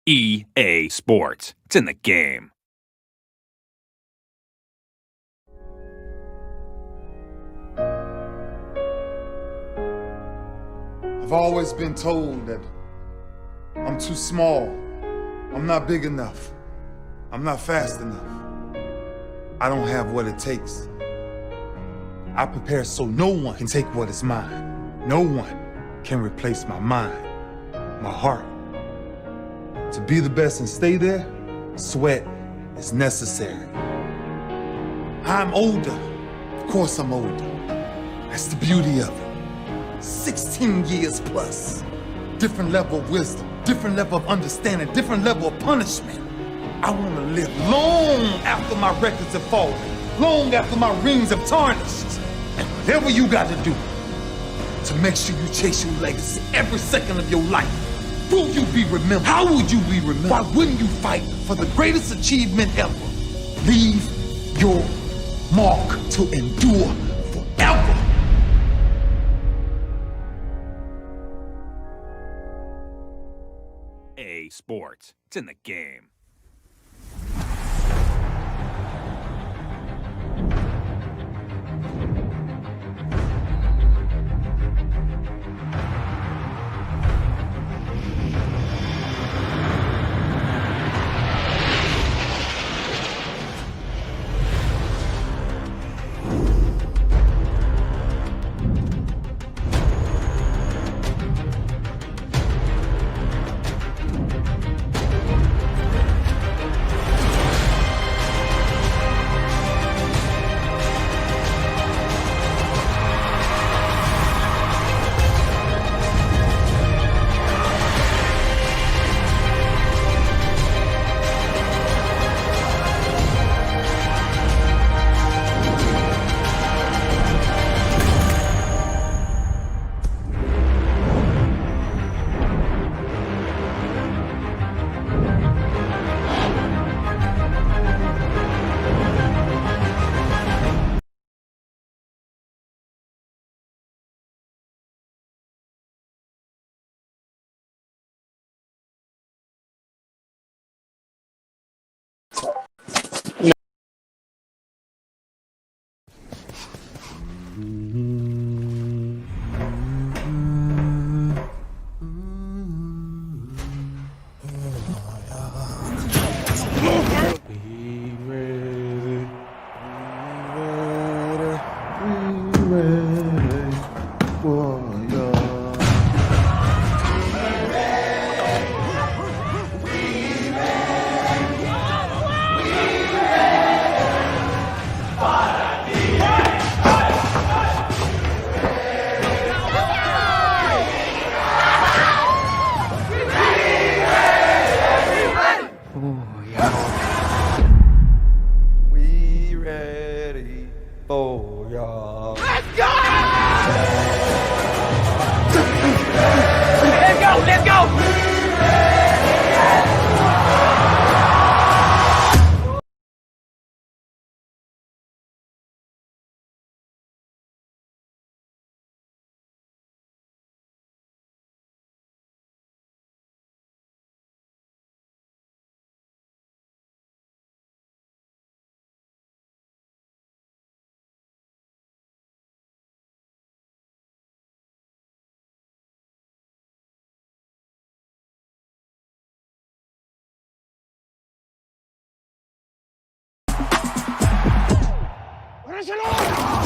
EA Sports. It's in the game. I've always been told that I'm too small, I'm not big enough, I'm not fast enough. I don't have what it takes. I prepare so no one can take what is mine. No one can replace my mind, my heart. To be the best and stay there, sweat is necessary. I'm older. Of course I'm older. That's the beauty of it. 16 years plus. Different level of wisdom, different level of understanding, different level of punishment. I want to live long after my records have fallen, long after my rings have tarnished. And whatever you got to do to make sure you chase your legacy every second of your life. Will you be remembered? How would you be remembered? Why wouldn't you fight for the greatest achievement ever? Leave your mark to endure forever. EA Sports. It's in the game.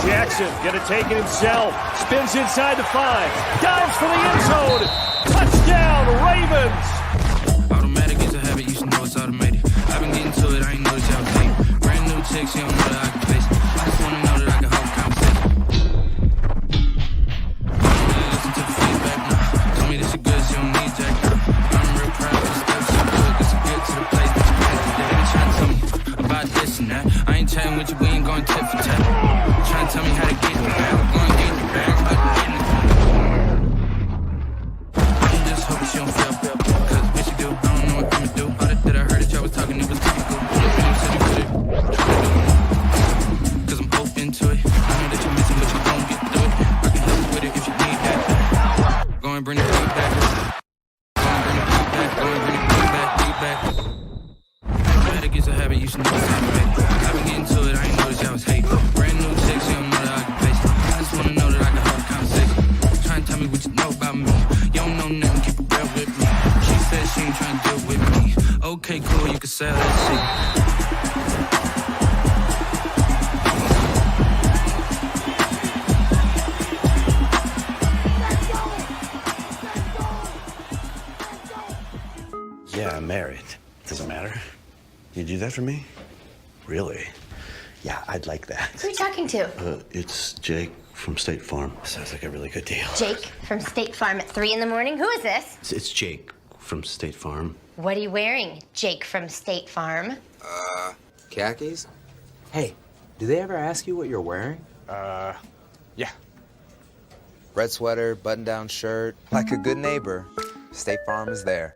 Jackson gonna take it himself. Spins inside the 5. Dives for the end zone. Touchdown, Ravens. Automatic is a habit, you should know it's automated. I've been getting to it, I ain't noticed y'all tape. Brand new chick, she don't know that I can face it. I just wanna know that I can hold conversation. Listen to the feedback now. Tell me this is good, she don't need Jack now. I'm real proud of the stuff she good. This is good to the place that you had today. They trying to tell me about this and that. I ain't chatting with you, we ain't going tit for tat. Trying to tell me how to get the bag. I'm going to get the bag. I'm about to get in the I'm just hoping she don't feel. Cause what she do, I don't know what I'ma do. All that I heard that y'all was talking, it was typical. Cause I'm open to it. I know that you're missing, but you gon' get through it. I can help you with it if you need that. Go and bring the feedback. Go and bring the feedback. Go and bring the feedback. married. Doesn't matter. You do that for me? Really? Yeah, I'd like that. Who are you talking to? It's Jake from State Farm. Sounds like a really good deal. Jake from State Farm at 3 in the morning? Who is this? It's Jake from State Farm. What are you wearing, Jake from State Farm? Khakis? Hey, do they ever ask you what you're wearing? Yeah. Red sweater, button-down shirt. Like a good neighbor, State Farm is there.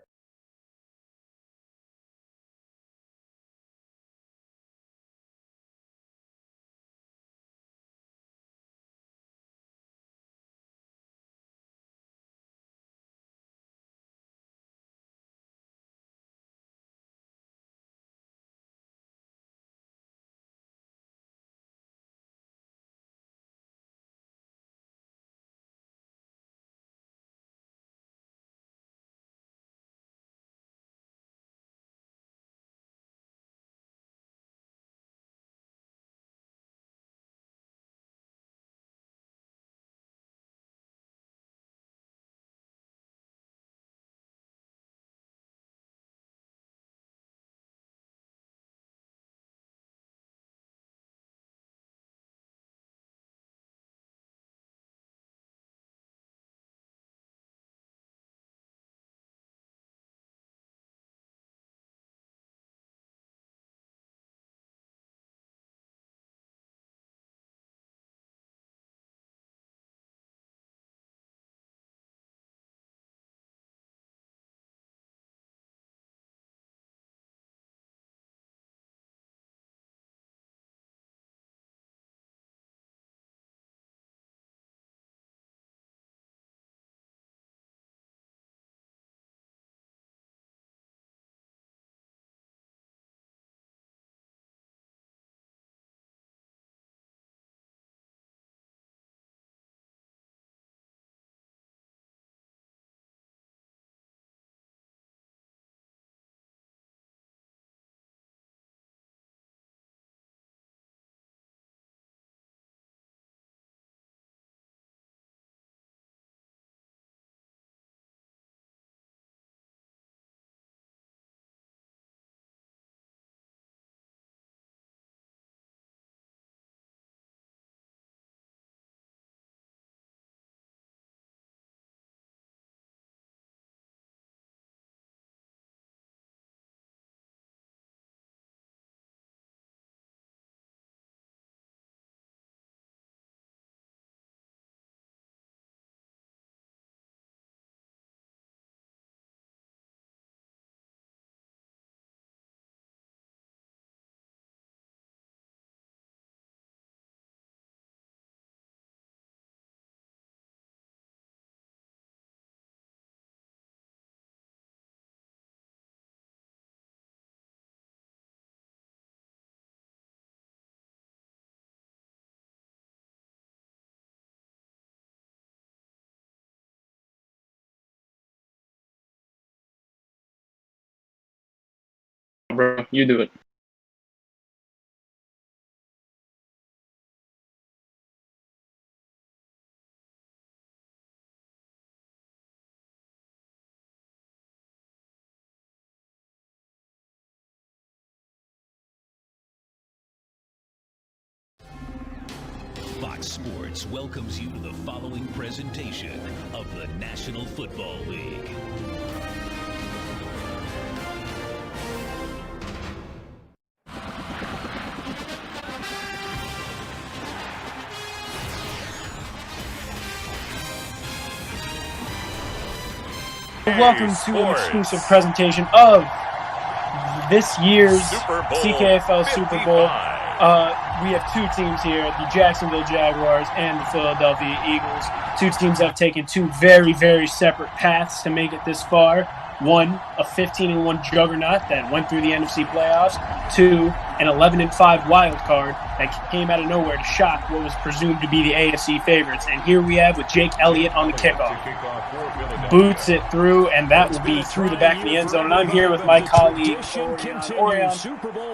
Bro, you do it. Fox Sports welcomes you to the following presentation of the National Football League. Welcome to an exclusive presentation of this year's CKFL Super Bowl. We have two teams here, the Jacksonville Jaguars and the Philadelphia Eagles. Two teams that have taken two very, very separate paths to make it this far. One, a 15-1 juggernaut that went through the NFC playoffs. Two, an 11-5 wild card that came out of nowhere to shock what was presumed to be the AFC favorites. And here we have with Jake Elliott on the kickoff. Boots it through, and that will be through the back of the end zone. And I'm here with my colleague, Orion.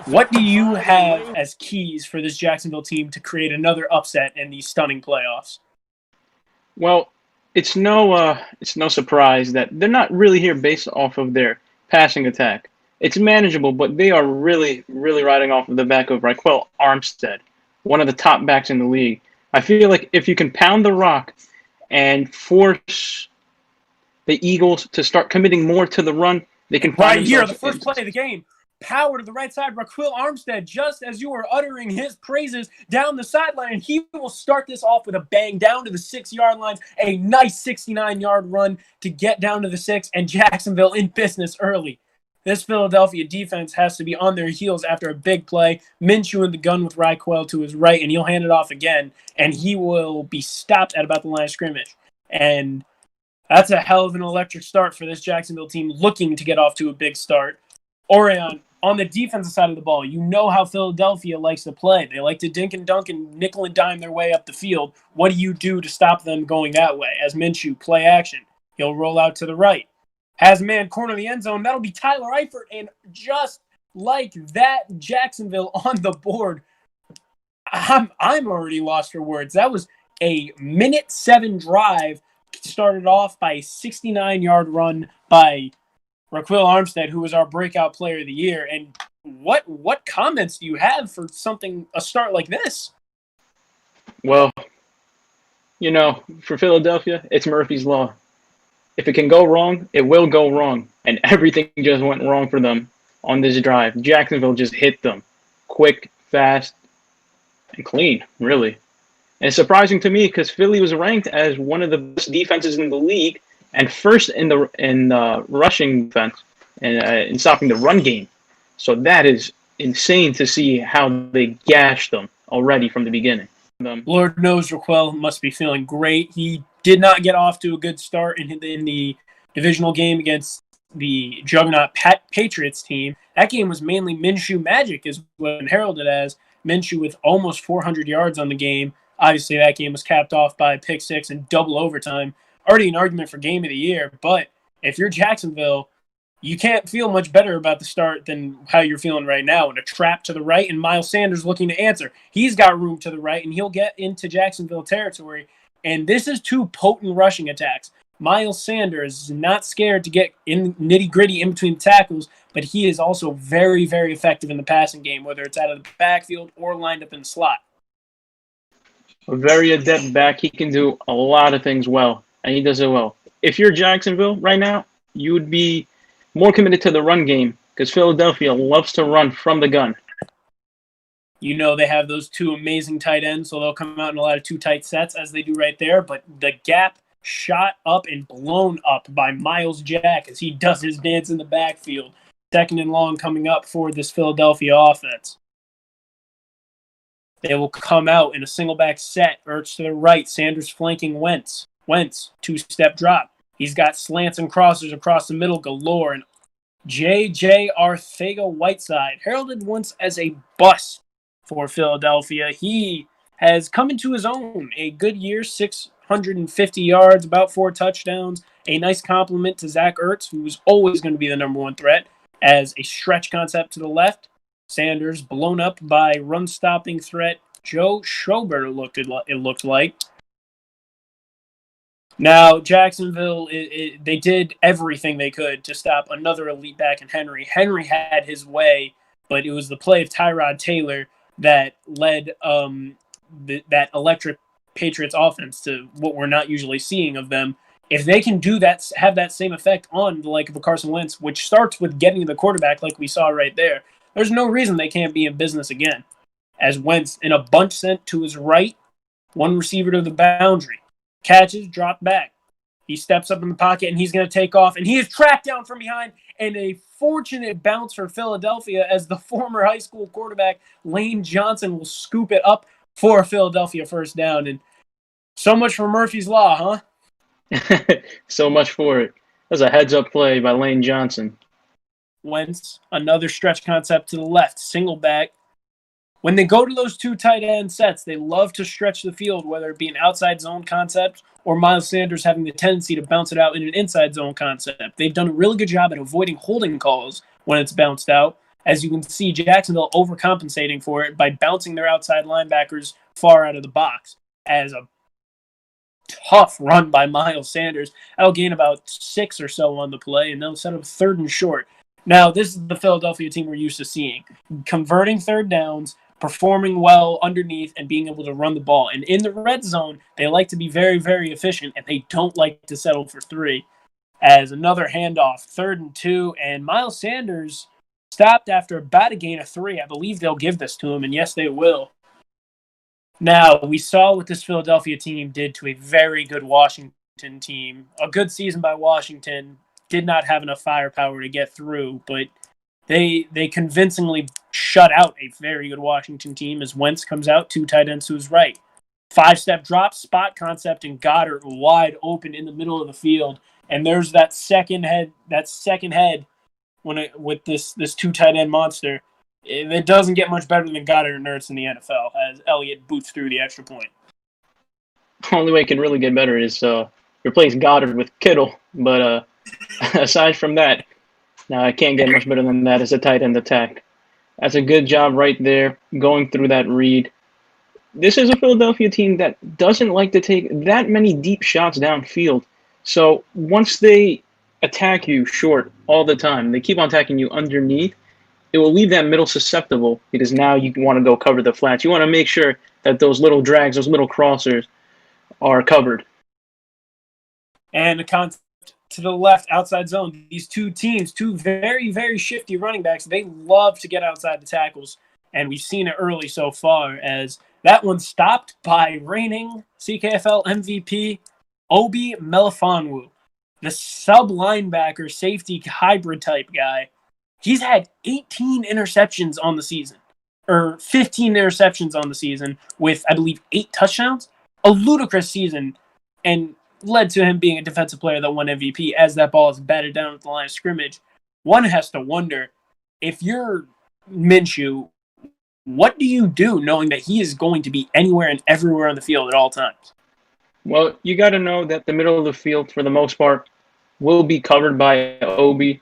What do you have as keys for this Jacksonville team to create another upset in these stunning playoffs? Well, it's no surprise that they're not really here based off of their passing attack. It's manageable, but they are really, really riding off of the back of Raquel Armstead, one of the top backs in the league. I feel like if you can pound the rock and force the Eagles to start committing more to the run, they can find right here, the first play of the game. Power to the right side, Raquel Armstead, just as you were uttering his praises down the sideline, and he will start this off with a bang down to the 6-yard line, a nice 69-yard run to get down to the 6, and Jacksonville in business early. This Philadelphia defense has to be on their heels after a big play. Minshew in the gun with Raquel to his right, and he'll hand it off again, and he will be stopped at about the line of scrimmage. And that's a hell of an electric start for this Jacksonville team looking to get off to a big start. Orion, on the defensive side of the ball, you know how Philadelphia likes to play. They like to dink and dunk and nickel and dime their way up the field. What do you do to stop them going that way? As Minshew, play action. He'll roll out to the right. Has a man corner the end zone. That'll be Tyler Eifert. And just like that, Jacksonville on the board. I'm already lost for words. That was a 1:07 drive. Started off by a 69-yard run by Raquel Armstead, who was our breakout player of the year. And what comments do you have for a start like this? Well, for Philadelphia, it's Murphy's Law. If it can go wrong, it will go wrong. And everything just went wrong for them on this drive. Jacksonville just hit them quick, fast, and clean, really. And it's surprising to me because Philly was ranked as one of the best defenses in the league and first in the rushing defense and in stopping the run game. So that is insane to see how they gashed them already from the beginning. Lord knows Raquel must be feeling great. He did not get off to a good start in the divisional game against the juggernaut Patriots team. That game was mainly Minshew magic, is what it heralded as. Minshew with almost 400 yards on the game. Obviously, that game was capped off by a pick six and double overtime. Already an argument for game of the year, but if you're Jacksonville, you can't feel much better about the start than how you're feeling right now. And a trap to the right, and Miles Sanders looking to answer. He's got room to the right, and he'll get into Jacksonville territory. And this is two potent rushing attacks. Miles Sanders is not scared to get in nitty-gritty in between the tackles, but he is also very, very effective in the passing game, whether it's out of the backfield or lined up in the slot. A very adept back. He can do a lot of things well, and he does it well. If you're Jacksonville right now, you would be more committed to the run game because Philadelphia loves to run from the gun. They have those two amazing tight ends, so they'll come out in a lot of two tight sets as they do right there. But the gap shot up and blown up by Miles Jack as he does his dance in the backfield. Second and long coming up for this Philadelphia offense. They will come out in a single back set. Ertz to the right. Sanders flanking Wentz. Wentz, two-step drop. He's got slants and crossers across the middle galore. And J.J. Arcega-Whiteside, heralded once as a bust for Philadelphia. He has come into his own. A good year, 650 yards, about 4 touchdowns. A nice compliment to Zach Ertz, who was always going to be the number one threat, as a stretch concept to the left. Sanders blown up by run-stopping threat Joe Schobert, it looked like. Now, Jacksonville, they did everything they could to stop another elite back in Henry. Henry had his way, but it was the play of Tyrod Taylor that led that electric Patriots offense to what we're not usually seeing of them. If they can do that, have that same effect on the like of a Carson Wentz, which starts with getting to the quarterback like we saw right there, there's no reason they can't be in business again. As Wentz, in a bunch sent to his right, one receiver to the boundary. Catches, dropped back. He steps up in the pocket, and he's going to take off. And he is tracked down from behind. And a fortunate bounce for Philadelphia as the former high school quarterback, Lane Johnson, will scoop it up for a Philadelphia first down. And so much for Murphy's Law, huh? So much for it. That was a heads-up play by Lane Johnson. Wentz, another stretch concept to the left, single back. When they go to those two tight end sets, they love to stretch the field, whether it be an outside zone concept or Miles Sanders having the tendency to bounce it out in an inside zone concept. They've done a really good job at avoiding holding calls when it's bounced out. As you can see, Jacksonville overcompensating for it by bouncing their outside linebackers far out of the box. As a tough run by Miles Sanders, that'll gain about 6 or so on the play, and they'll set up 3rd and short. Now, this is the Philadelphia team we're used to seeing. Converting third downs, performing well underneath, and being able to run the ball. And in the red zone, they like to be very, very efficient, and they don't like to settle for 3. As another handoff, 3rd and 2, and Miles Sanders stopped after about a gain of 3. I believe they'll give this to him, and yes, they will. Now, we saw what this Philadelphia team did to a very good Washington team. A good season by Washington. Did not have enough firepower to get through, but they convincingly shut out a very good Washington team as Wentz comes out, 2 tight ends to his right. 5-step drop, spot concept, and Goddard wide open in the middle of the field. And there's that second head with this 2 tight end monster. It doesn't get much better than Goddard and Ertz in the NFL as Elliott boots through the extra point. The only way it can really get better is replace Goddard with Kittle. But aside from that, no, I can't get much better than that as a tight end attack. That's a good job right there, going through that read. This is a Philadelphia team that doesn't like to take that many deep shots downfield. So once they attack you short all the time, they keep on attacking you underneath, it will leave that middle susceptible because now you want to go cover the flats. You want to make sure that those little drags, those little crossers are covered. And the concept to the left, outside zone, these 2 teams, 2 very, very shifty running backs, they love to get outside the tackles. And we've seen it early so far as that one stopped by reigning CKFL MVP Obi Melifonwu, the sub-linebacker safety hybrid type guy. He's had 18 interceptions on the season, or 15 interceptions on the season with, I believe, 8 touchdowns. A ludicrous season, and led to him being a defensive player that won MVP as that ball is batted down at the line of scrimmage. One has to wonder, if you're Minshew, what do you do knowing that he is going to be anywhere and everywhere on the field at all times? Well, you got to know that the middle of the field, for the most part, will be covered by Obi.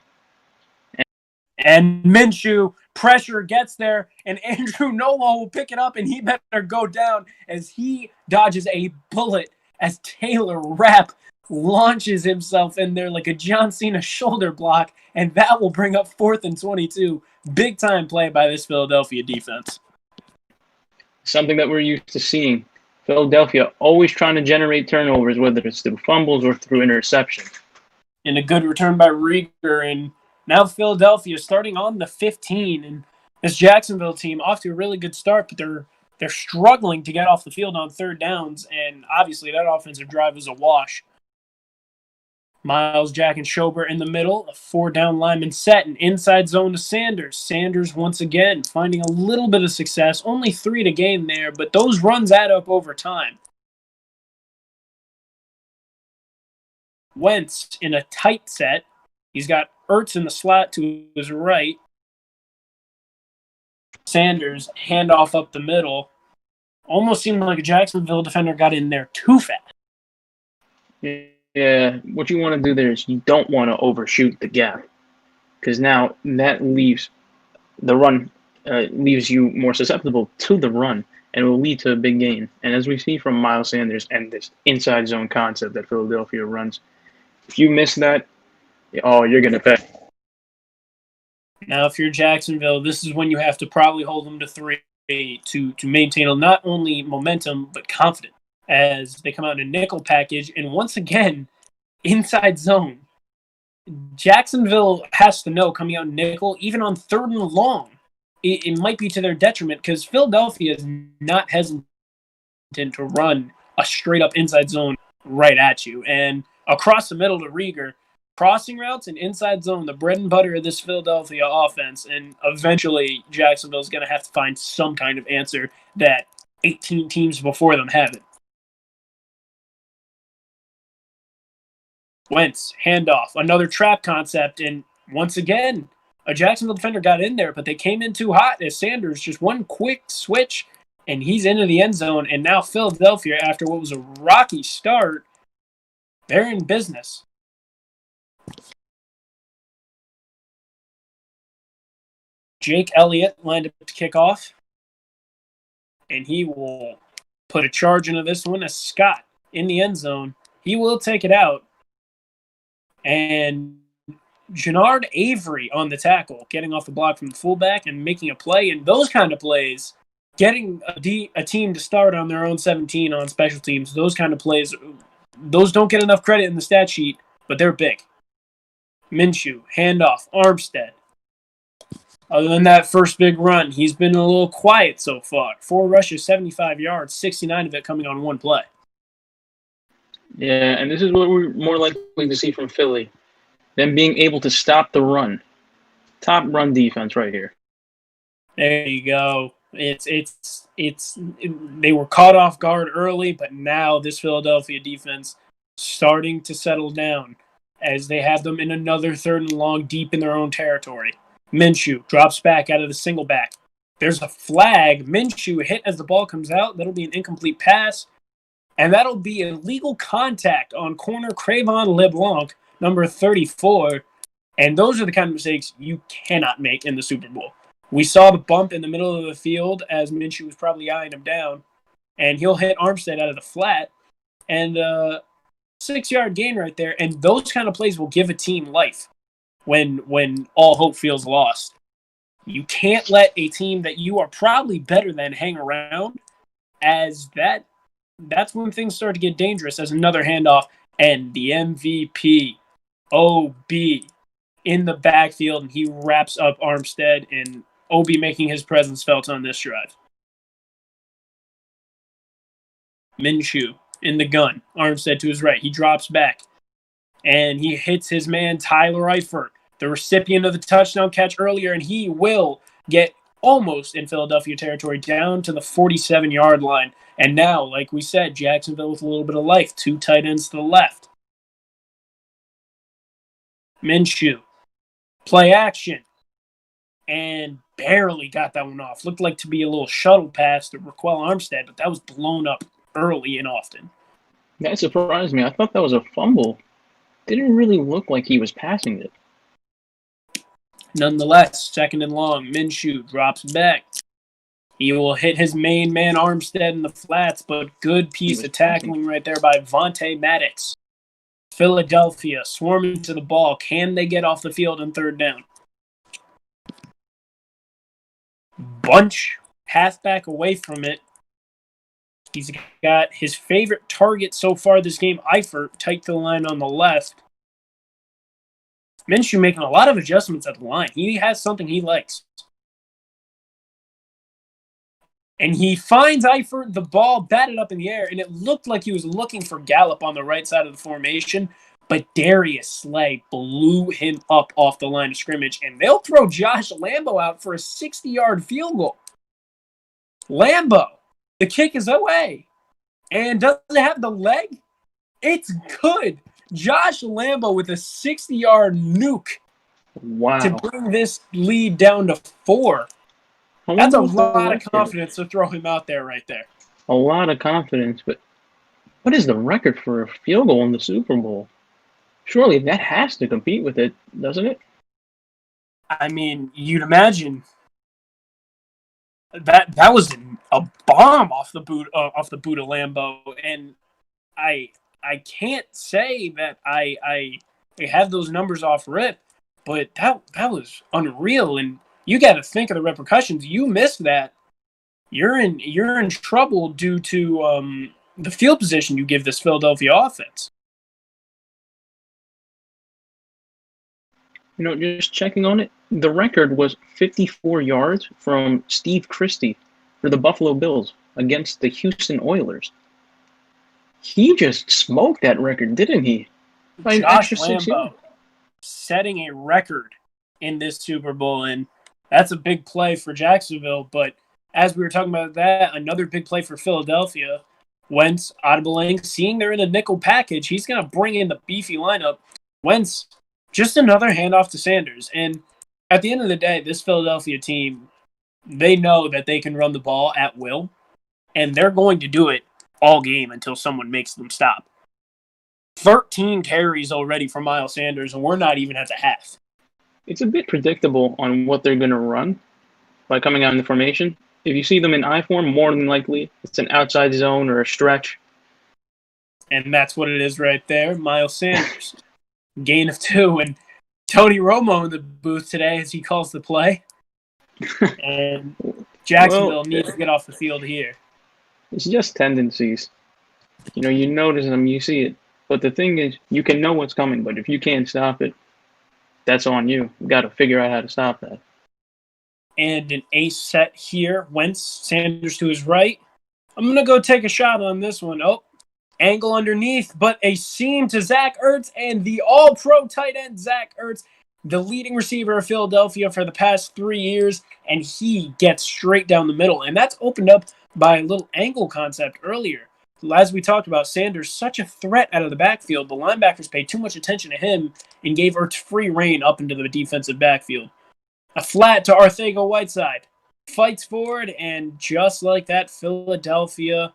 And Minshew, pressure gets there, and Andrew Nolo will pick it up, and he better go down as he dodges a bullet as Taylor Rapp launches himself in there like a John Cena shoulder block, and that will bring up 4th and 22. Big time play by this Philadelphia defense. Something that we're used to seeing. Philadelphia always trying to generate turnovers, whether it's through fumbles or through interception. And a good return by Rieger, and now Philadelphia starting on the 15, and this Jacksonville team off to a really good start, but they're struggling to get off the field on 3rd downs, and obviously that offensive drive is a wash. Miles, Jack, and Schobert in the middle, a 4-down lineman set, and inside zone to Sanders. Sanders once again finding a little bit of success, only 3 to gain there, but those runs add up over time. Wentz in a tight set. He's got Ertz in the slot to his right. Sanders, handoff up the middle. Almost seemed like a Jacksonville defender got in there too fast. Yeah, what you want to do there is you don't want to overshoot the gap because now that leaves the run, leaves you more susceptible to the run, and it will lead to a big gain. And as we see from Miles Sanders and this inside zone concept that Philadelphia runs, if you miss that, you're going to pay. Now, if you're Jacksonville, this is when you have to probably hold them to 3 to maintain not only momentum, but confidence as they come out in a nickel package. And once again, inside zone. Jacksonville has to know coming out in nickel, even on 3rd and long, it might be to their detriment because Philadelphia is not hesitant to run a straight-up inside zone right at you. And across the middle to Rieger, crossing routes and inside zone, the bread and butter of this Philadelphia offense, and eventually Jacksonville's going to have to find some kind of answer that 18 teams before them haven't. Wentz, handoff, another trap concept, and once again, a Jacksonville defender got in there, but they came in too hot as Sanders, just one quick switch, and he's into the end zone, and now Philadelphia, after what was a rocky start, they're in business. Jake Elliott lined up to kick off, and he will put a charge into this one as Scott in the end zone. He will take it out, and Jannard Avery on the tackle, getting off the block from the fullback and making a play. And those kind of plays, getting a team to start on their own 17 on special teams, those kind of plays, those don't get enough credit in the stat sheet, but they're big. Minshew, handoff, Armstead. Other than that first big run, he's been a little quiet so far. 4 rushes, 75 yards, 69 of it coming on one play. Yeah, and this is what we're more likely to see from Philly. Them being able to stop the run. Top run defense right here. There you go. They were caught off guard early, but now this Philadelphia defense starting to settle down as they have them in another 3rd and long deep in their own territory. Minshew drops back out of the single back. There's a flag. Minshew hit as the ball comes out. That'll be an incomplete pass. And that'll be illegal contact on corner Cravon LeBlanc, number 34. And those are the kind of mistakes you cannot make in the Super Bowl. We saw the bump in the middle of the field as Minshew was probably eyeing him down. And he'll hit Armstead out of the flat. And 6-yard gain right there. And those kind of plays will give a team life when all hope feels lost. You can't let a team that you are probably better than hang around, as that's when things start to get dangerous, as another handoff and the MVP, OB, in the backfield, and he wraps up Armstead, and OB making his presence felt on this drive. Minshew in the gun. Armstead to his right. He drops back, and he hits his man Tyler Eifert, the recipient of the touchdown catch earlier, and he will get almost in Philadelphia territory down to the 47-yard line. And now, like we said, Jacksonville with a little bit of life. 2 tight ends to the left. Minshew. Play action. And barely got that one off. Looked like to be a little shuttle pass to Raquel Armstead, but that was blown up early and often. That surprised me. I thought that was a fumble. Didn't really look like he was passing it. Nonetheless, 2nd and long. Minshew drops back. He will hit his main man Armstead in the flats, but good piece of tackling right there by Vontae Maddox. Philadelphia swarming to the ball. Can they get off the field on 3rd down? Bunch halfback away from it. He's got his favorite target so far this game, Eifert, tight to the line on the left. Minshew making a lot of adjustments at the line. He has something he likes. And he finds Eifert, the ball batted up in the air, and it looked like he was looking for Gallup on the right side of the formation, but Darius Slay blew him up off the line of scrimmage, and they'll throw Josh Lambo out for a 60-yard field goal. Lambo, the kick is away, and does it have the leg? It's good. Josh Lambo with a 60-yard nuke. Wow. To bring this lead down to 4. That's a lot of confidence to throw him out there right there. A lot of confidence, but what is the record for a field goal in the Super Bowl? Surely that has to compete with it, doesn't it? I mean, you'd imagine that was a bomb off the boot of Lambo, and I can't say that I have those numbers off rip, but that was unreal. And you got to think of the repercussions. You miss that, you're in trouble due to the field position you give this Philadelphia offense. You know, just checking on it, the record was 54 yards from Steve Christie for the Buffalo Bills against the Houston Oilers. He just smoked that record, didn't he? By Josh Lambo setting a record in this Super Bowl, and that's a big play for Jacksonville. But as we were talking about that, another big play for Philadelphia. Wentz audibling, seeing they're in a nickel package, he's going to bring in the beefy lineup. Wentz, just another handoff to Sanders. And at the end of the day, this Philadelphia team, they know that they can run the ball at will, and they're going to do it all game until someone makes them stop. 13 carries already for Miles Sanders, and we're not even at the half. It's a bit predictable on what they're going to run by coming out in the formation. If you see them in I form, more than likely it's an outside zone or a stretch. And that's what it is right there. Miles Sanders, gain of 2. And Tony Romo in the booth today as he calls the play. And Jacksonville needs to get off the field here. It's just tendencies. You notice them, you see it. But the thing is, you can know what's coming, but if you can't stop it, that's on you. You got to figure out how to stop that. And an ace set here. Wentz, Sanders to his right. I'm going to go take a shot on this one. Oh, angle underneath, but a seam to Zach Ertz and the all-pro tight end Zach Ertz, the leading receiver of Philadelphia for the past 3 years, and he gets straight down the middle. And that's opened up by a little angle concept earlier. As we talked about, Sanders, such a threat out of the backfield. The linebackers paid too much attention to him and gave Ertz free reign up into the defensive backfield. A flat to Arcega-Whiteside. Fights forward, and just like that, Philadelphia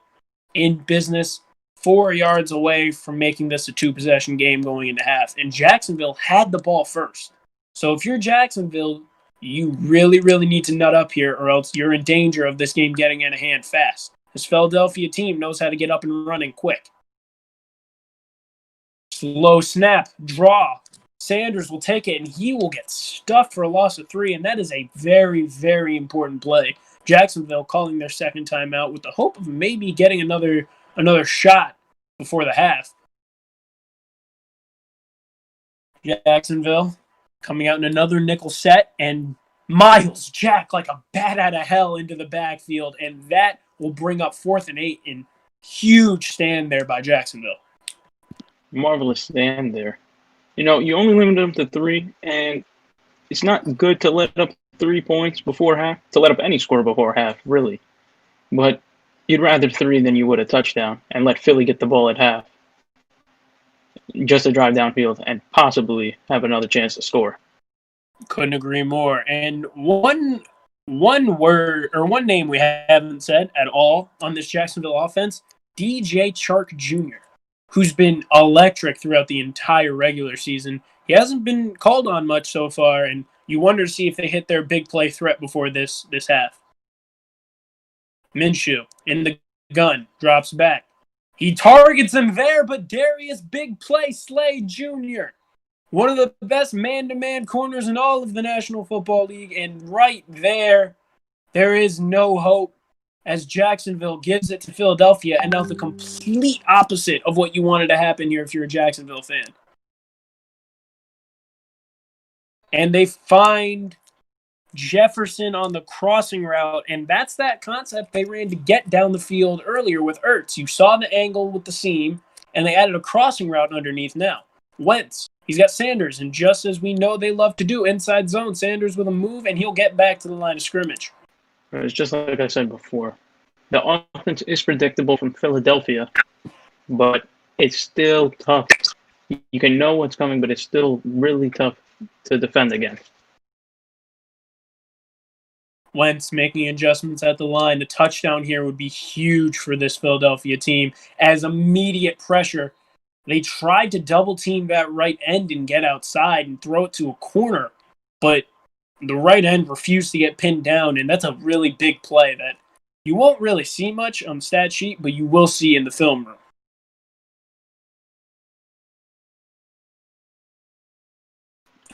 in business, 4 yards away from making this a two-possession game going into half. And Jacksonville had the ball first. So if you're Jacksonville, you really, really need to nut up here, or else you're in danger of this game getting out of hand fast. This Philadelphia team knows how to get up and running quick. Slow snap, draw. Sanders will take it, and he will get stuffed for a loss of 3, and that is a very, very important play. Jacksonville calling their second timeout with the hope of maybe getting another shot before the half. Jacksonville coming out in another nickel set, and Miles Jack like a bat out of hell into the backfield, and that will bring up 4th and 8 in huge stand there by Jacksonville. Marvelous stand there. You only limit them to 3, and it's not good to let up 3 points before half, to let up any score before half, really. But you'd rather 3 than you would a touchdown and let Philly get the ball at half just to drive downfield and possibly have another chance to score. Couldn't agree more. And one word or one name we haven't said at all on this Jacksonville offense, DJ Chark Jr., who's been electric throughout the entire regular season. He hasn't been called on much so far, and you wonder to see if they hit their big play threat before this half. Minshew in the gun, drops back. He targets him there, but Darius Big Play Slay Jr., one of the best man-to-man corners in all of the National Football League, and right there is no hope as Jacksonville gives it to Philadelphia, and now the complete opposite of what you wanted to happen here if you're a Jacksonville fan. And they find Jefferson on the crossing route, and that's that concept they ran to get down the field earlier with Ertz. You saw the angle with the seam, and they added a crossing route underneath now. Wentz, he's got Sanders, and just as we know they love to do, inside zone, Sanders with a move, and he'll get back to the line of scrimmage. It's just like I said before. The offense is predictable from Philadelphia, but it's still tough. You can know what's coming, but it's still really tough to defend against. Wentz making adjustments at the line. The touchdown here would be huge for this Philadelphia team as immediate pressure. They tried to double team that right end and get outside and throw it to a corner, but the right end refused to get pinned down, and that's a really big play that you won't really see much on the stat sheet, but you will see in the film room.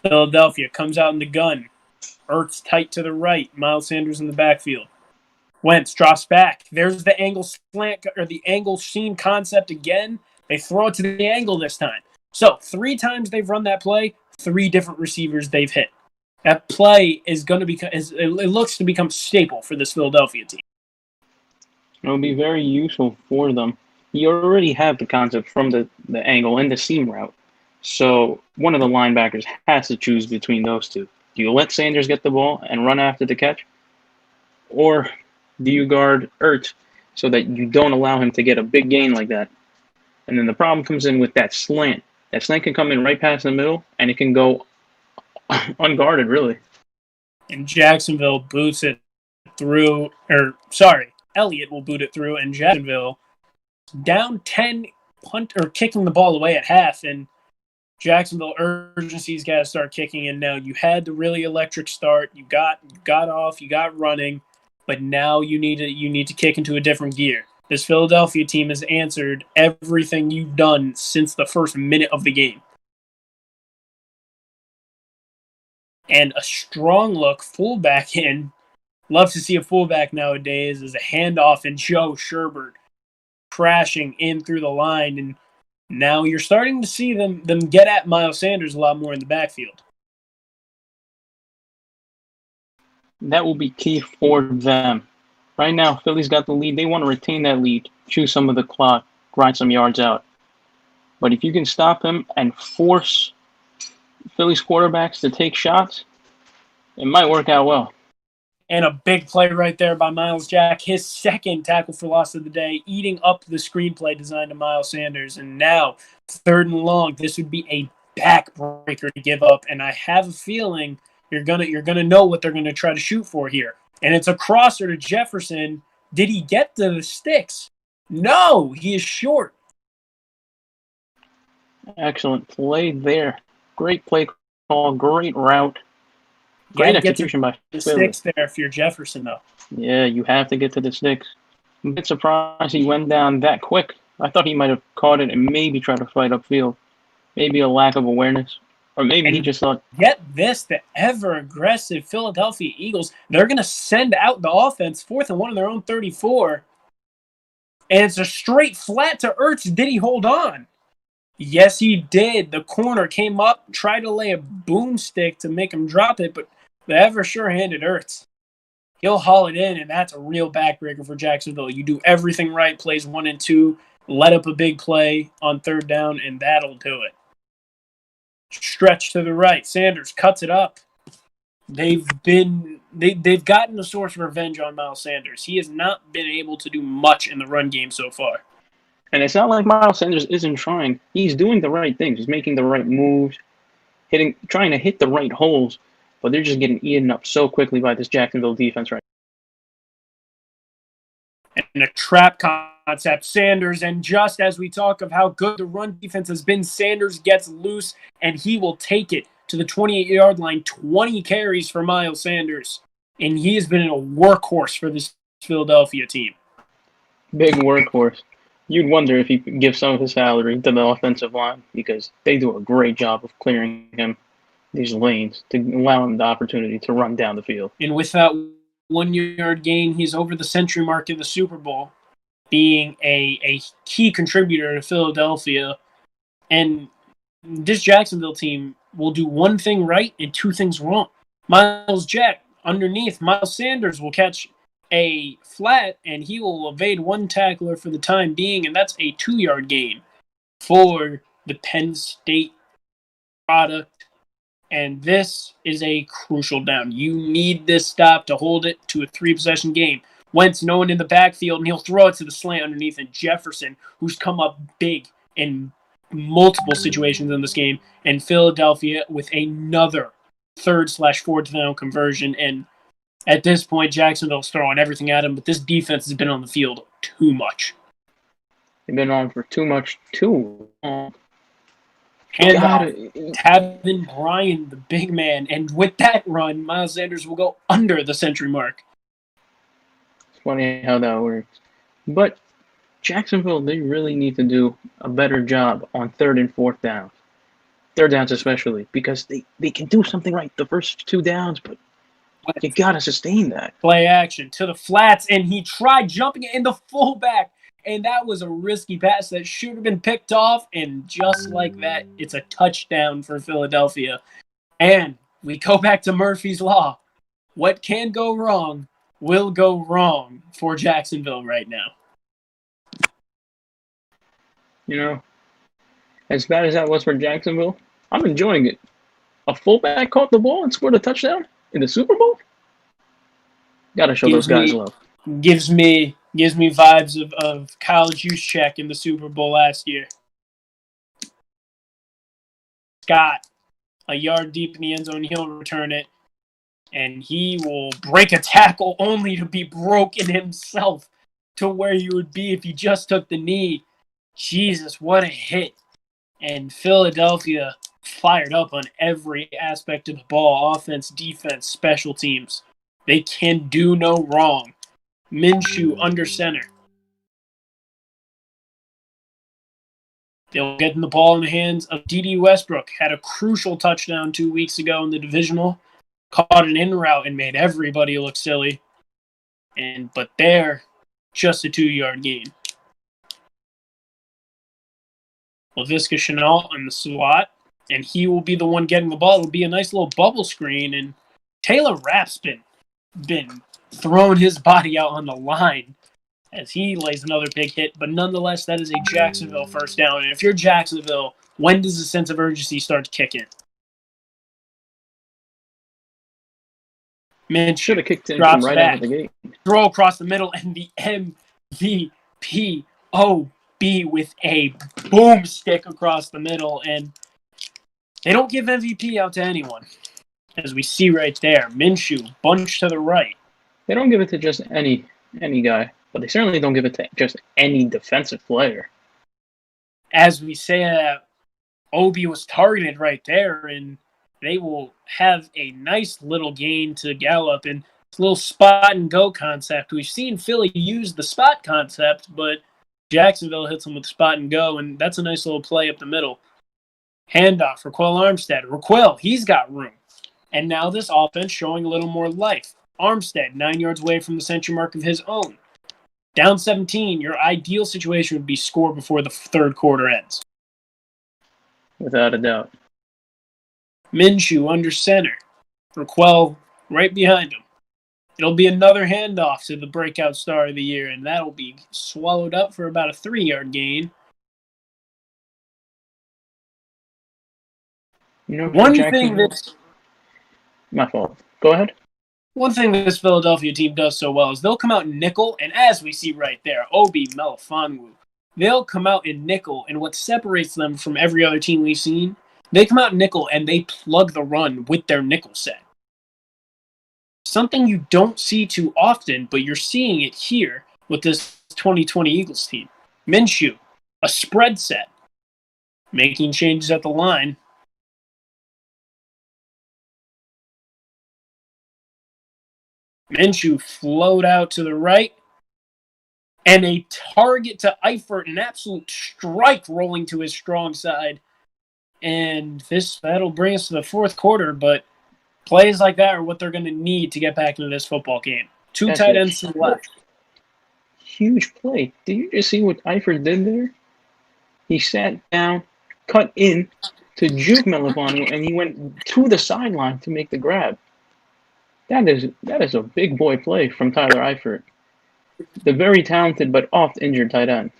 Philadelphia comes out in the gun. Ertz tight to the right. Miles Sanders in the backfield. Wentz drops back. There's the angle slant or the angle seam concept again. They throw it to the angle this time. So 3 times they've run that play, 3 different receivers they've hit. That play is going to become. It looks to become staple for this Philadelphia team. It will be very useful for them. You already have the concept from the angle and the seam route. So one of the linebackers has to choose between those two. Do you let Sanders get the ball and run after the catch? Or do you guard Ertz so that you don't allow him to get a big gain like that? And then the problem comes in with that slant. That slant can come in right past the middle, and it can go unguarded, really. And Jacksonville boots it through, Elliott will boot it through, and Jacksonville down 10, kicking the ball away at half, and Jacksonville urgency's got to start kicking in now. You had the really electric start. You got off, you got running, but now you need to kick into a different gear. This Philadelphia team has answered everything you've done since the first minute of the game. and a strong look fullback in. Love to see a fullback nowadays as a handoff, and Joe Sherbert crashing in through the line. And now you're starting to see them get at Miles Sanders a lot more in the backfield. That will be key for them. Right now, Philly's got the lead. They want to retain that lead, chew some of the clock, grind some yards out. But if you can stop him and force Philly's quarterbacks to take shots, it might work out well. And a big play right there by Miles Jack, his second tackle for loss of the day, eating up the screenplay designed to Miles Sanders. And now, 3rd and long, this would be a backbreaker to give up. And I have a feeling you're gonna know what they're gonna try to shoot for here. And it's a crosser to Jefferson. Did he get to the sticks? No, he is short. Excellent play there. Great play call, great route. Great execution by the Philly. sticks there if you're Jefferson, though. Yeah, you have to get to the sticks. I'm a bit surprised he went down that quick. I thought he might have caught it and maybe tried to fight upfield. Maybe a lack of awareness. Or maybe he just thought... Get this, the ever-aggressive Philadelphia Eagles, they're going to send out the offense 4th and 1 on their own 34. And it's a straight flat to Ertz. Did he hold on? Yes, he did. The corner came up, tried to lay a boomstick to make him drop it, but the ever sure-handed Ertz, he'll haul it in, and that's a real backbreaker for Jacksonville. You do everything right, plays 1 and 2, let up a big play on 3rd down, and that'll do it. Stretch to the right. Sanders cuts it up. They've gotten a source of revenge on Miles Sanders. He has not been able to do much in the run game so far. And it's not like Miles Sanders isn't trying. He's doing the right things. He's making the right moves, trying to hit the right holes, but they're just getting eaten up so quickly by this Jacksonville defense right now. And a trap concept, Sanders, and just as we talk of how good the run defense has been, Sanders gets loose, and he will take it to the 28-yard line, 20 carries for Miles Sanders. And he has been a workhorse for this Philadelphia team. Big workhorse. You'd wonder if he could give some of his salary to the offensive line because they do a great job of clearing him these lanes to allow him the opportunity to run down the field. And with that 1-yard gain, he's over the century mark in the Super Bowl, being a key contributor to Philadelphia. And this Jacksonville team will do one thing right and 2 things wrong. Miles Jack underneath, Miles Sanders will catch a flat, and he will evade 1 tackler for the time being, and that's a 2-yard gain for the Penn State product. And this is a crucial down. You need this stop to hold it to a 3-possession game. Wentz, no one in the backfield, and he'll throw it to the slant underneath, and Jefferson, who's come up big in multiple situations in this game, and Philadelphia with another 3rd/4th down conversion. And at this point, Jacksonville's throwing everything at him, but this defense has been on the field too much. They've been on for too long. And Tavin Bryan, the big man, and with that run, Miles Sanders will go under the century mark. It's funny how that works. But Jacksonville, they really need to do a better job on 3rd and 4th downs. 3rd downs especially, because they can do something right the first 2 downs, but you got to sustain that. Play action to the flats, and he tried jumping it in the fullback, and that was a risky pass that should have been picked off, and just like that, it's a touchdown for Philadelphia. And we go back to Murphy's Law. What can go wrong will go wrong for Jacksonville right now. You know, as bad as that was for Jacksonville, I'm enjoying it. A fullback caught the ball and scored a touchdown in the Super Bowl? Gotta show those guys love. Gives me vibes of Kyle Juszczyk in the Super Bowl last year. Scott, a yard deep in the end zone, he'll return it, and he will break a tackle only to be broken himself to where he would be if he just took the knee. Jesus, what a hit. And Philadelphia fired up on every aspect of the ball, offense, defense, special teams. They can do no wrong. Minshew under center. They'll get the ball in the hands of D.D. Westbrook. Had a crucial touchdown 2 weeks ago in the divisional. caught an in route and made everybody look silly. But there, just a 2-yard gain. LaVisca Chenault on the slot, and he will be the one getting the ball. It'll be a nice little bubble screen, and Taylor Rapp's been throwing his body out on the line as he lays another big hit. But nonetheless, that is a Jacksonville first down. And if you're Jacksonville, when does the sense of urgency start to kick in? Minch should have kicked in drops right back, out of the gate. throw across the middle, and the MVP-OB with a boomstick across the middle. And they don't give MVP out to anyone, as we see right there. Minshew, bunch to the right. They don't give it to just any guy, but they certainly don't give it to just any defensive player. As we say, Obi was targeted right there, and they will have a nice little gain to Gallup and this little spot and go concept. We've seen Philly use the spot concept, but Jacksonville hits them with spot and go, and that's a nice little play up the middle. Handoff for Raquel Armstead. Raquel, he's got room. And now this offense showing a little more life. Armstead, 9 yards away from the century mark of his own. Down 17, your ideal situation would be score before the third quarter ends. Without a doubt. Minshew under center. Raquel right behind him. It'll be another handoff to the breakout star of the year, and that'll be swallowed up for about a 3-yard gain. One thing that's... My fault. Go ahead. One thing that this Philadelphia team does so well is they'll come out in nickel, and as we see right there, Obi Melifonwu, they'll come out in nickel, and what separates them from every other team we've seen, they come out in nickel and they plug the run with their nickel set. Something you don't see too often, but you're seeing it here with this 2020 Eagles team. Minshew, a spread set, making changes at the line. Minshew flowed out to the right. And a target to Eifert, an absolute strike rolling to his strong side. And that'll bring us to the fourth quarter, but plays like that are what they're going to need to get back into this football game. That's tight ends to the left. Huge play. Did you just see what Eifert did there? He sat down, cut in to juke Melifonwu, and he went to the sideline to make the grab. That is a big boy play from Tyler Eifert, the very talented but oft injured tight end.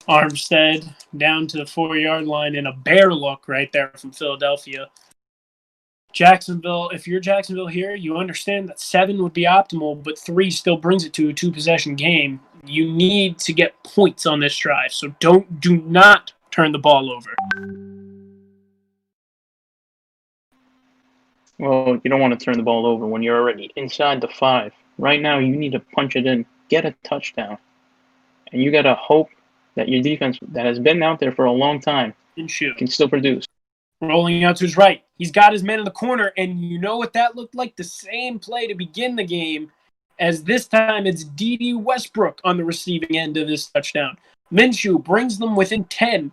Armstead down to the 4-yard line in a bear look right there from Philadelphia. Jacksonville, if you're Jacksonville here, you understand that 7 would be optimal, but 3 still brings it to a 2-possession game. You need to get points on this drive, so do not turn the ball over. Well, you don't want to turn the ball over when you're already inside the 5. Right now, you need to punch it in, get a touchdown, and you got to hope that your defense that has been out there for a long time can still produce. Rolling out to his right. He's got his man in the corner, and you know what that looked like? The same play to begin the game, as this time it's D.D. Westbrook on the receiving end of this touchdown. Minshew brings them within 10,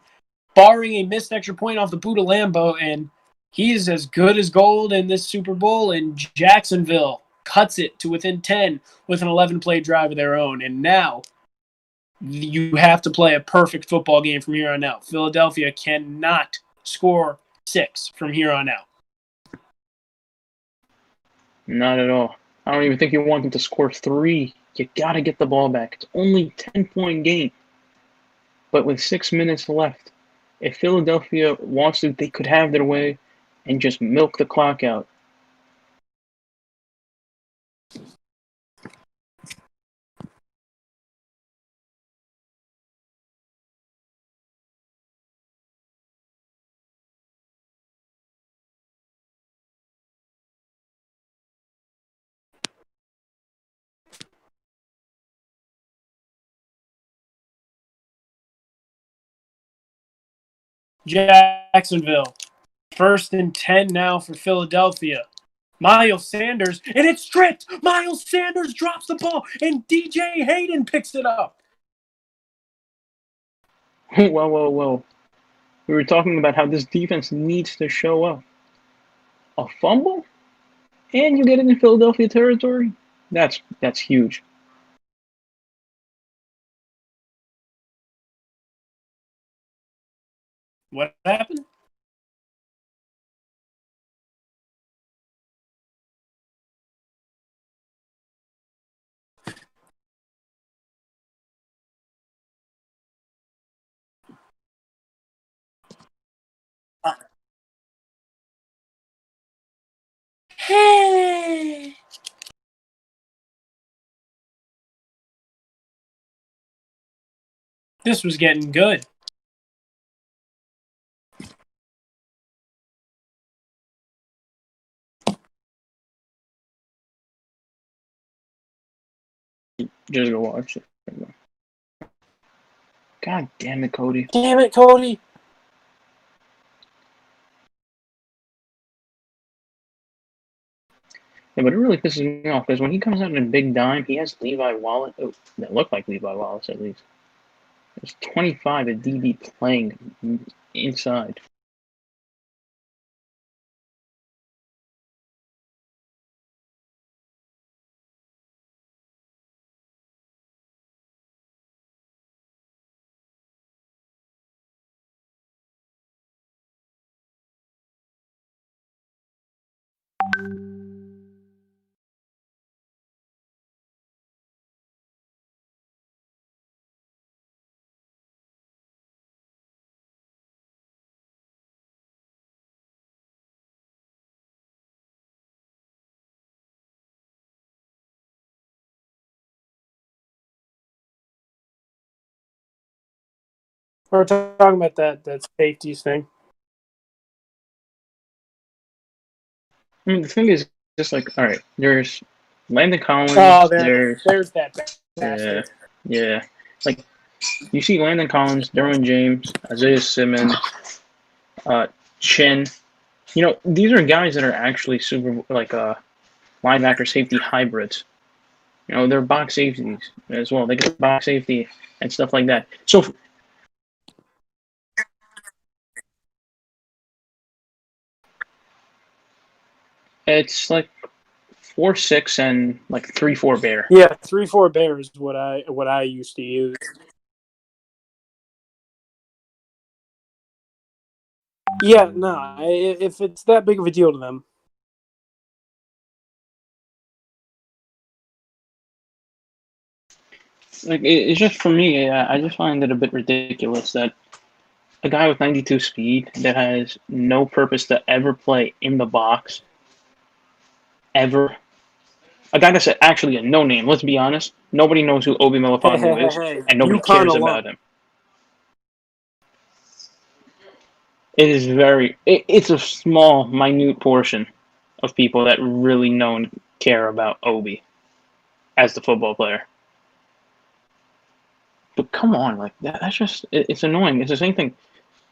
barring a missed extra point off the boot of Lambeau, and he's as good as gold in this Super Bowl, and Jacksonville cuts it to within 10 with an 11-play drive of their own. And now you have to play a perfect football game from here on out. Philadelphia cannot score 6 from here on out. Not at all. I don't even think you want them to score 3. You got to get the ball back. It's only a 10-point game. But with 6 minutes left, if Philadelphia wants to, they could have their way and just milk the clock out. Jacksonville, 1st and 10 now for Philadelphia. Miles Sanders, and it's stripped. Miles Sanders drops the ball, and DJ Hayden picks it up. Well. We were talking about how this defense needs to show up. A fumble? And you get it in Philadelphia territory? That's huge. What happened? This was getting good. Just go watch it. God damn it, Cody. Damn it, Cody. Yeah, but it really pisses me off because when he comes out in a big dime, he has Levi Wallace. Oh, that looked like Levi Wallace at least. There's 25 at DB playing inside. We're talking about that safeties thing. I mean, the thing is, just like, all right, there's Landon Collins. Oh, there's that bastard. yeah. Like, you see Landon Collins, Derwin James, Isaiah Simmons, Chin. You know, these are guys that are actually super, like, linebacker safety hybrids. You know, they're box safeties as well. They get box safety and stuff like that. So it's like 4.6 and like 3.4 bear. Yeah, 3-4 bear is what I used to use. Yeah, no, if it's that big of a deal to them. Like it's just for me, I just find it a bit ridiculous that a guy with 92 speed that has no purpose to ever play in the box, ever. A guy that's actually a no name. Let's be honest. Nobody knows who Obi Melifonwu is, and nobody cares about him. It is it's a small, minute portion of people that really know and care about Obi as the football player. But come on, like that's just it's annoying. It's the same thing.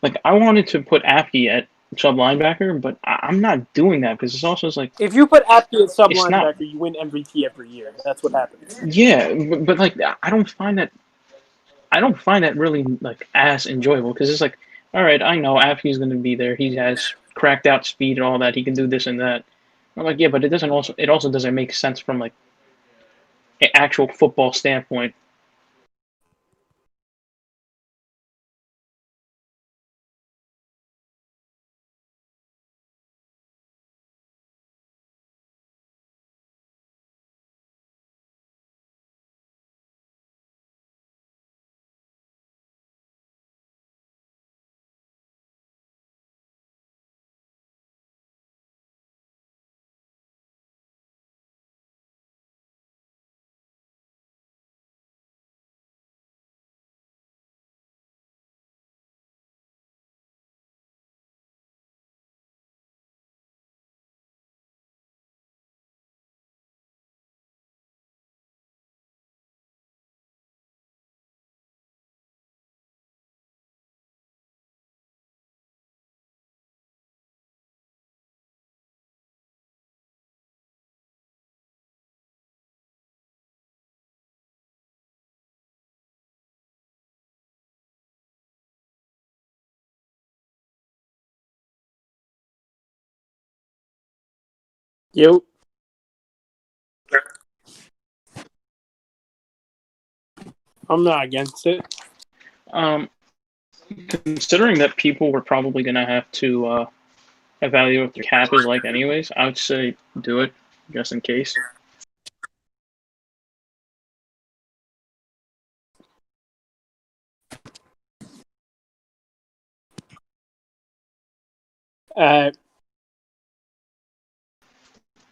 Like I wanted to put Apke at sub linebacker, but I'm not doing that because it's also like if you put Apke at sub linebacker, not, you win MVP every year. That's what happens. Yeah, but like I don't find that really like as enjoyable because it's like, all right, I know Apke's going to be there. He has cracked out speed and all that. He can do this and that. I'm like, yeah, but it also doesn't make sense from like an actual football standpoint. Yep. I'm not against it. Considering that people were probably going to have to evaluate what their cap is like anyways, I would say do it, just in case.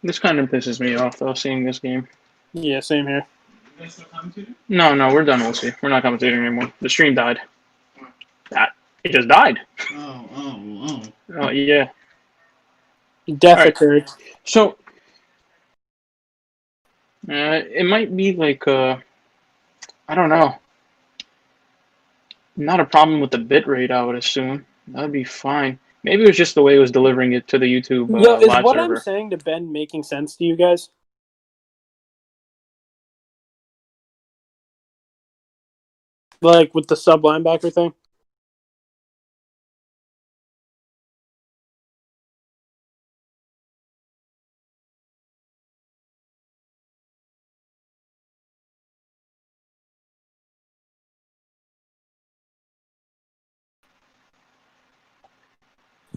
This kind of pisses me off, though, seeing this game. Yeah, same here. No, we're done, we'll see. We're not commentating anymore. The stream died. It just died. Oh, yeah. Death All right. occurred. So, it might be like, I don't know. Not a problem with the bit rate, I would assume. That'd be fine. Maybe it was just the way it was delivering it to the YouTube Yo, is live what I'm server. saying to Ben making sense to you guys? Like with the sub linebacker thing?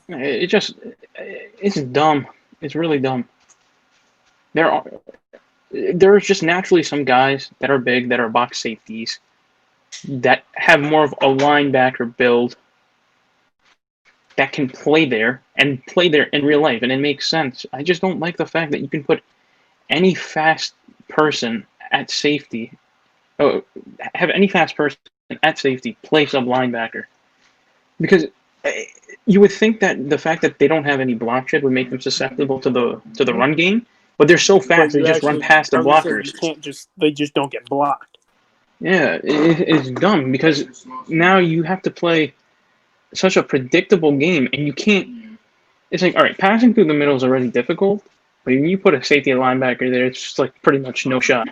It's dumb. It's really dumb. There's just naturally some guys that are big, that are box safeties, that have more of a linebacker build, that can play there and play there in real life, and it makes sense. I just don't like the fact that you can put any fast person at safety, have any fast person at safety play sub linebacker, because you would think that the fact that they don't have any block shed would make them susceptible to the run game, but they're so fast they just run past the blockers. They just don't get blocked. Yeah, it's dumb because now you have to play such a predictable game, and you can't. It's like, all right, passing through the middle is already difficult, but when you put a safety linebacker there, it's just like pretty much no shot.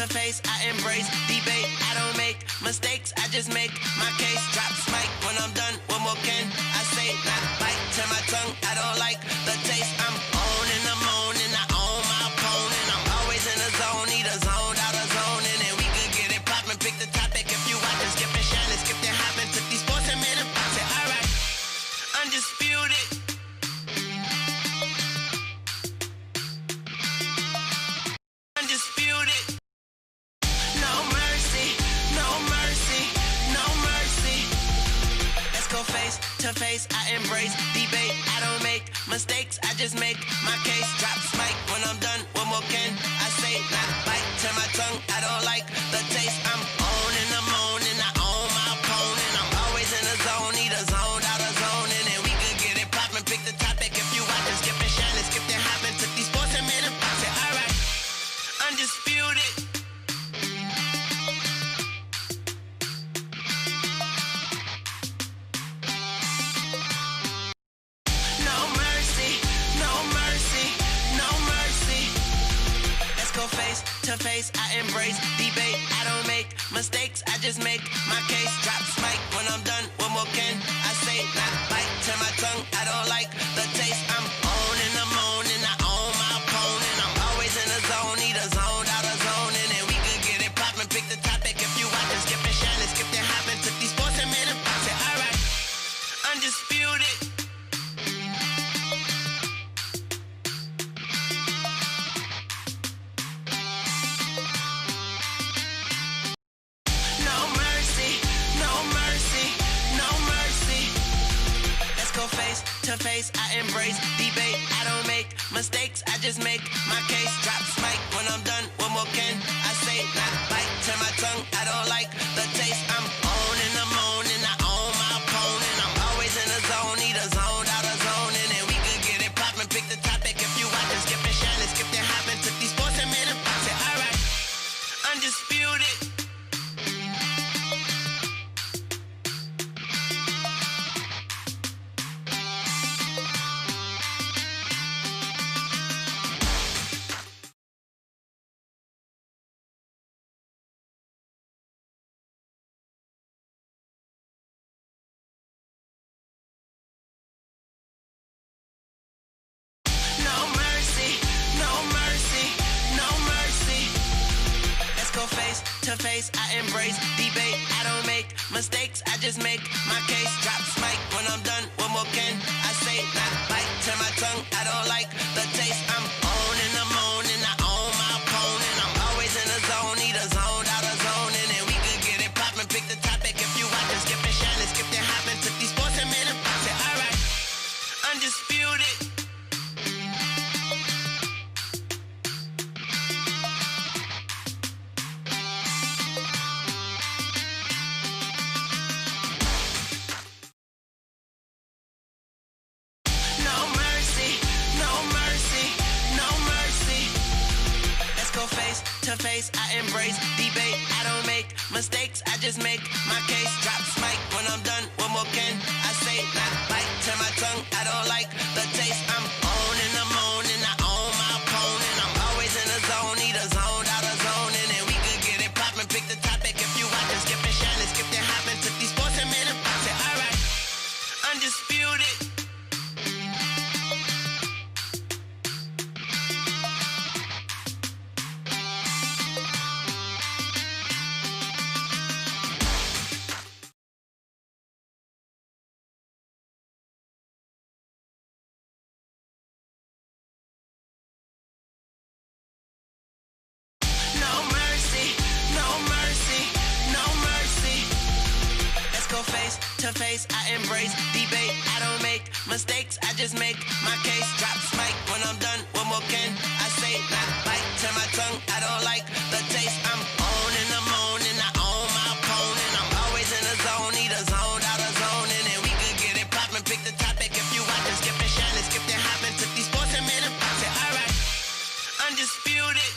to face, I embrace debate. I don't make mistakes, I just make my case. Drops mic when I'm done. What more can I say? Not bite to my tongue. I don't like the taste. I'm on and I'm on and I own my opponent. I'm always in the zone, either zoned out or zoning, and we could get it poppin'. Pick the topic if you watch and skip and shine and skip and hoppin'. Took these sports and made them say, all right, undisputed. Undisputed. No mercy, no mercy, no mercy. Let's go face to face, I embrace debate. I don't make mistakes, I just make my case. Drops mic when I'm done. What more can I say? Not bite to my tongue, I don't like the taste. I'm on and I'm on and I own my opponent. I'm always in the zone, either zoned out or zoning, and we could get it poppin'. Pick the topic if you watch and skip and shine and skip and hoppin'. Took these sports and made them say, all right, undisputed. No mercy, no mercy, no mercy. Let's go face to face, I embrace debate. I don't make mistakes, I just make my case. Drops mic when I'm done. What more can I say? Not bite to my tongue, I don't like the taste. I'm on and I'm on and I own my opponent. I'm always in the zone, either zoned out or zoning, and we could get it poppin'. Pick the topic if you watch and skip and shine and skip and hoppin'. Took these sports and made them say, all right, undisputed. No mercy, no mercy, no mercy. Let's go face to face, I embrace debate. I don't make mistakes, I just make my case. Drops mic when I'm done. What more can I say? Not bite to my tongue, I don't like the taste. I'm on and I'm on and I own my opponent. I'm always in the zone, either zoned out or zoning, and we could get it poppin'. Pick the topic if you watch and skip and shine and skip and hoppin'. Took these sports and made them say, all right, undisputed. No mercy, no mercy, no mercy. Let's go face to face, I embrace debate. I don't make mistakes, I just make my case. Drops mic when I'm done. What more can I say? Not bite to my tongue, I don't like the taste. I'm on and I'm on and I own my opponent. I'm always in the zone, either zoned out or zoning, and we could get it poppin'. Pick the topic if you watch and skip and shine and skip and hoppin'. Took these sports and made them say, all right, undisputed. No mercy, no mercy, no mercy. Let's go face to face, I embrace debate. I don't make mistakes, I just make my case. Drops mic when I'm done. What more can I say? Not bite to my tongue, I don't like the taste. I'm on and I'm on and I own my opponent. I'm always in the zone, either zoned out or zoning, and we could get it poppin'. Pick the topic if you watch and skip and shine and skip and hoppin'. Took these sports and made them say, all right, undisputed. No mercy, no mercy, no mercy. Let's go face to face, I embrace debate. I don't make mistakes, I just make my case. Drops mic when I'm done. What more can I say? Not bite to my tongue, I don't like the taste. I'm on and I'm on and I own my opponent. I'm always in the zone, either zoned out or zoning, and we could get it poppin'. Pick the topic if you watch and skip and shine and skip and hoppin'. Took these sports and made them say, all right, undisputed.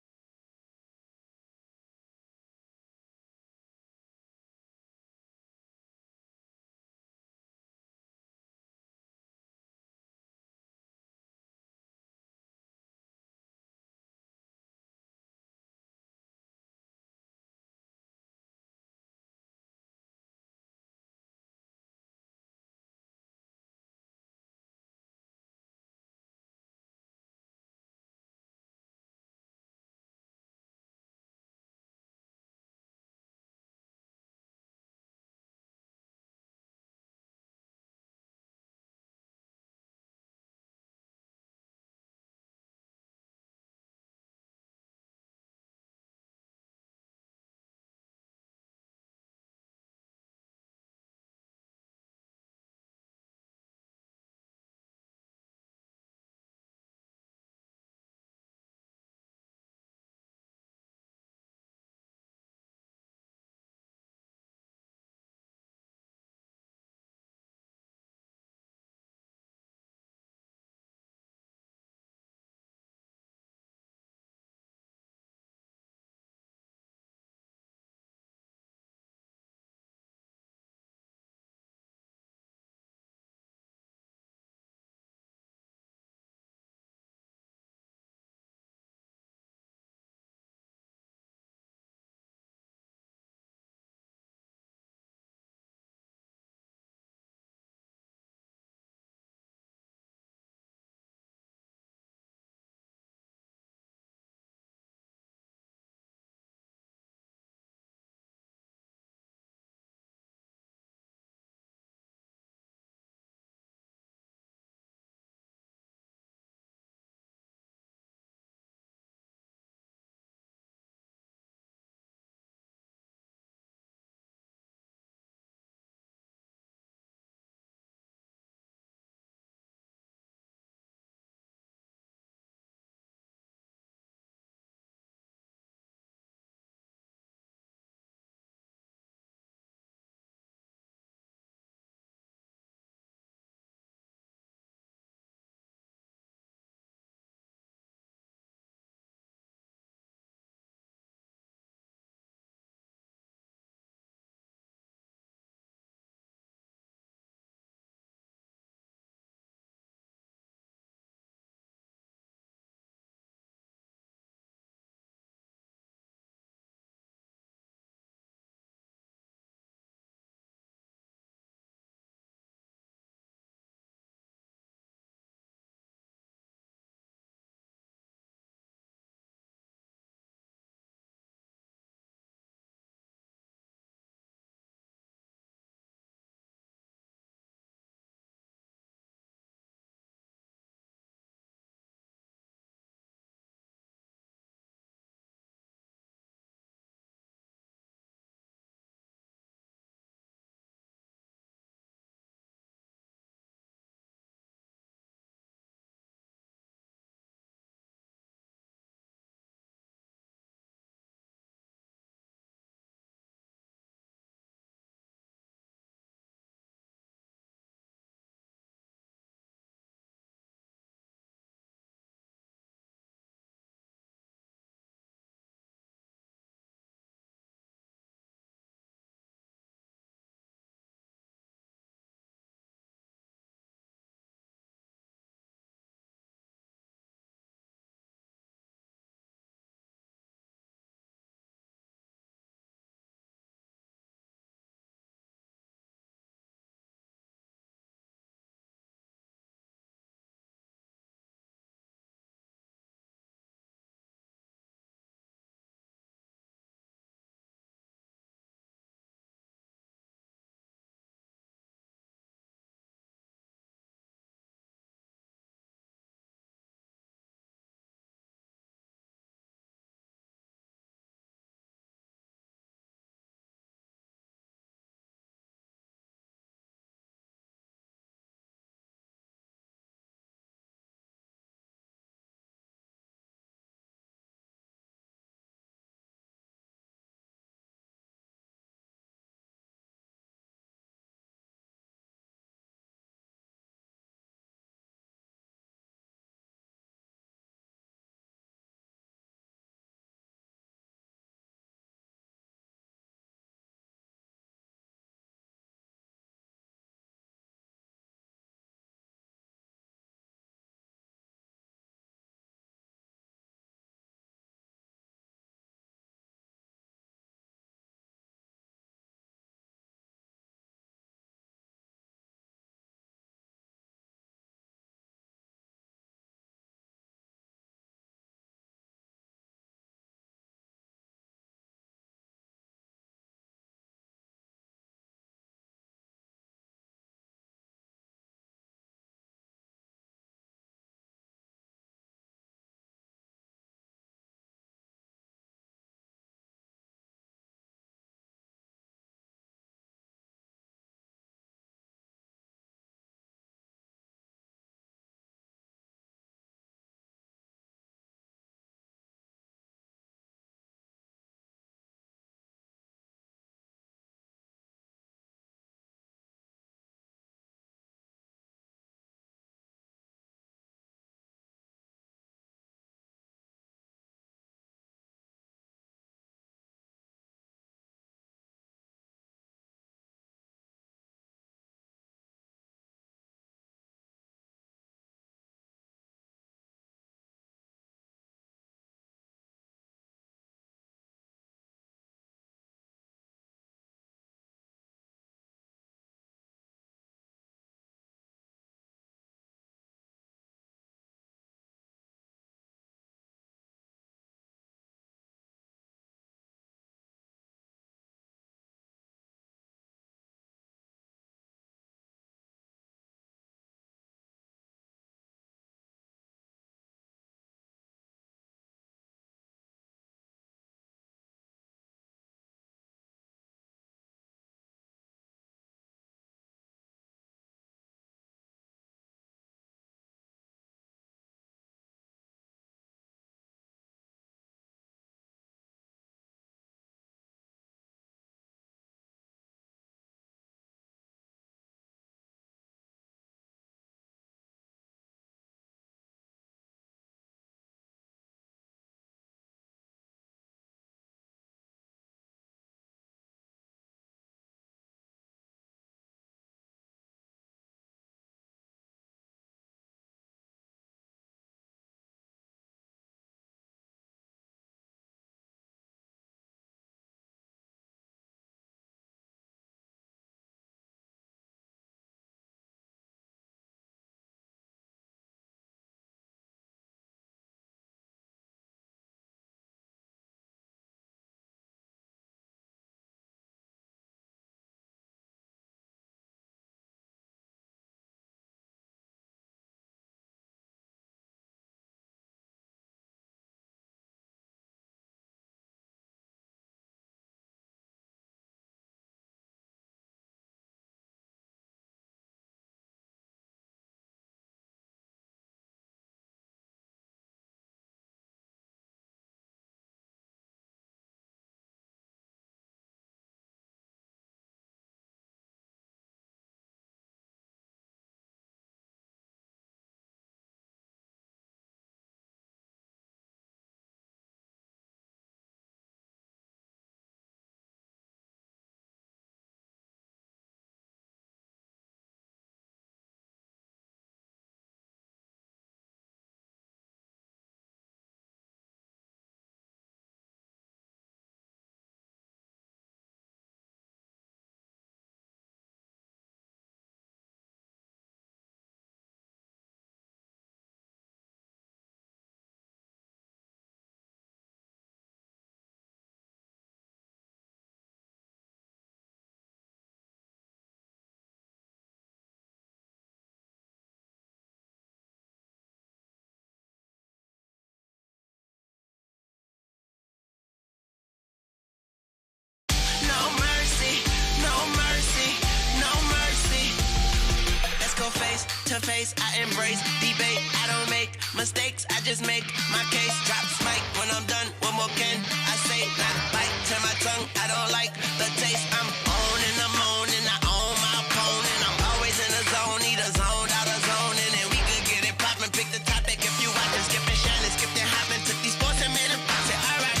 face, I embrace debate. I don't make mistakes, I just make my case. Drops mic when I'm done, one more can I say? Not bite, turn my tongue, I don't like the taste. I'm on and I'm on and I own my opponent. I'm always in the zone, either zoned out of zone. And then we could get it poppin', pick the topic if you watchin', skippin' shining, skip the hoppin', took these sports and made them pop. Say alright,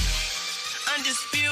undisputed.